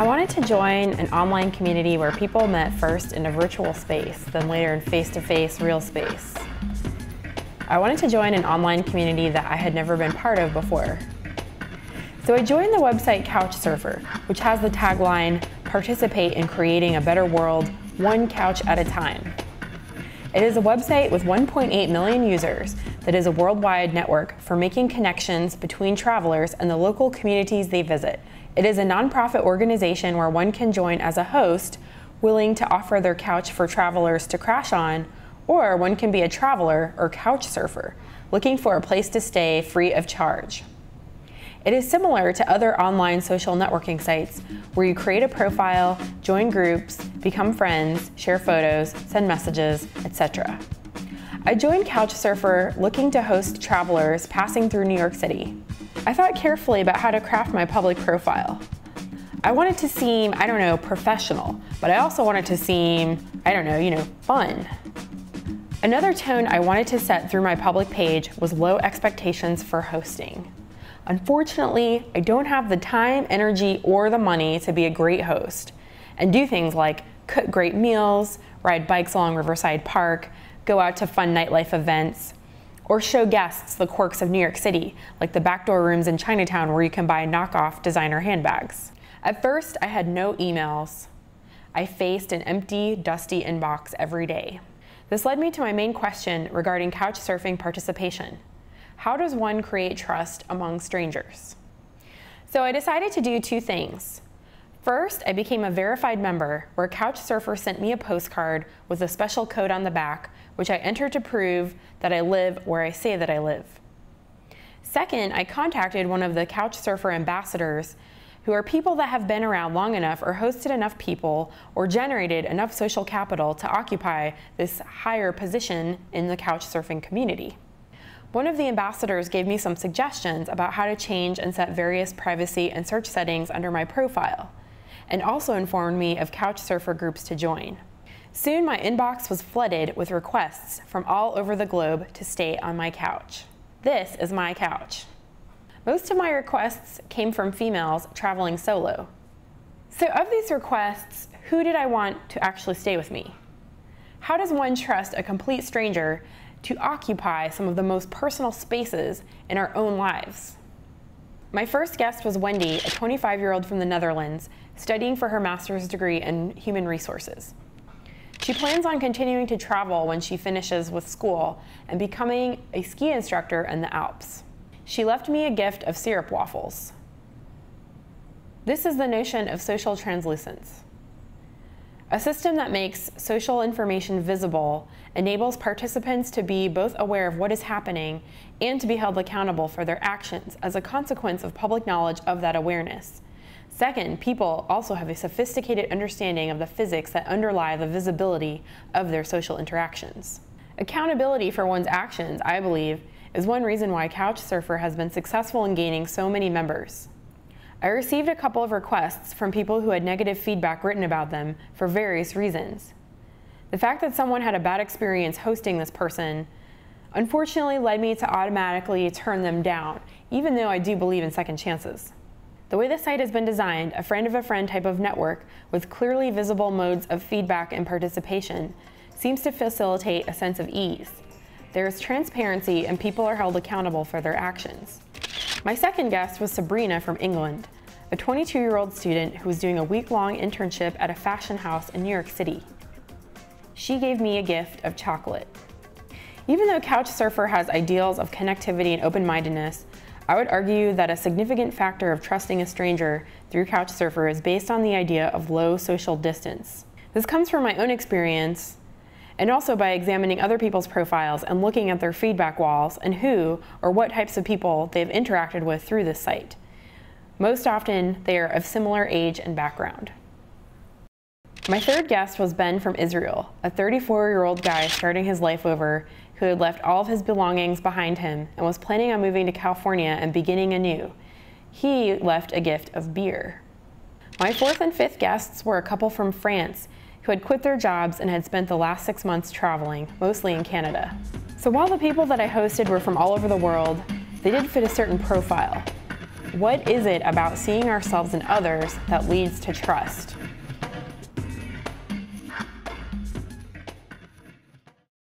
I wanted to join an online community where people met first in a virtual space, then later in face-to-face real space. I wanted to join an online community that I had never been part of before. So I joined the website CouchSurfer, which has the tagline, "Participate in creating a better world, one couch at a time." It is a website with 1.8 million users that is a worldwide network for making connections between travelers and the local communities they visit. It is a nonprofit organization where one can join as a host, willing to offer their couch for travelers to crash on, or one can be a traveler or couch surfer, looking for a place to stay free of charge. It is similar to other online social networking sites where you create a profile, join groups, become friends, share photos, send messages, etc. I joined CouchSurfer looking to host travelers passing through New York City. I thought carefully about how to craft my public profile. I wanted to seem, professional, but I also wanted to seem, fun. Another tone I wanted to set through my public page was low expectations for hosting. Unfortunately, I don't have the time, energy, or the money to be a great host and do things like cook great meals, ride bikes along Riverside Park, go out to fun nightlife events, or show guests the quirks of New York City, like the backdoor rooms in Chinatown where you can buy knockoff designer handbags. At first, I had no emails. I faced an empty, dusty inbox every day. This led me to my main question regarding couchsurfing participation. How does one create trust among strangers? So I decided to do two things. First, I became a verified member where CouchSurfer sent me a postcard with a special code on the back, which I entered to prove that I live where I say that I live. Second, I contacted one of the CouchSurfer ambassadors, who are people that have been around long enough or hosted enough people or generated enough social capital to occupy this higher position in the couchsurfing community. One of the ambassadors gave me some suggestions about how to change and set various privacy and search settings under my profile, and also informed me of CouchSurfer groups to join. Soon my inbox was flooded with requests from all over the globe to stay on my couch. This is my couch. Most of my requests came from females traveling solo. So of these requests, who did I want to actually stay with me? How does one trust a complete stranger to occupy some of the most personal spaces in our own lives? My first guest was Wendy, a 25-year-old from the Netherlands, studying for her master's degree in human resources. She plans on continuing to travel when she finishes with school and becoming a ski instructor in the Alps. She left me a gift of syrup waffles. This is the notion of social translucence. A system that makes social information visible enables participants to be both aware of what is happening and to be held accountable for their actions as a consequence of public knowledge of that awareness. Second, people also have a sophisticated understanding of the physics that underlie the visibility of their social interactions. Accountability for one's actions, I believe, is one reason why CouchSurfer has been successful in gaining so many members. I received a couple of requests from people who had negative feedback written about them for various reasons. The fact that someone had a bad experience hosting this person unfortunately led me to automatically turn them down, even though I do believe in second chances. The way the site has been designed, a friend of a friend type of network with clearly visible modes of feedback and participation, seems to facilitate a sense of ease. There is transparency and people are held accountable for their actions. My second guest was Sabrina from England, a 22-year-old student who was doing a week-long internship at a fashion house in New York City. She gave me a gift of chocolate. Even though CouchSurfer has ideals of connectivity and open-mindedness, I would argue that a significant factor of trusting a stranger through CouchSurfer is based on the idea of low social distance. This comes from my own experience and also by examining other people's profiles and looking at their feedback walls and who or what types of people they've interacted with through this site. Most often, they are of similar age and background. My third guest was Ben from Israel, a 34-year-old guy starting his life over who had left all of his belongings behind him and was planning on moving to California and beginning anew. He left a gift of beer. My fourth and fifth guests were a couple from France who had quit their jobs and had spent the last 6 months traveling, mostly in Canada. So while the people that I hosted were from all over the world, they did fit a certain profile. What is it about seeing ourselves in others that leads to trust?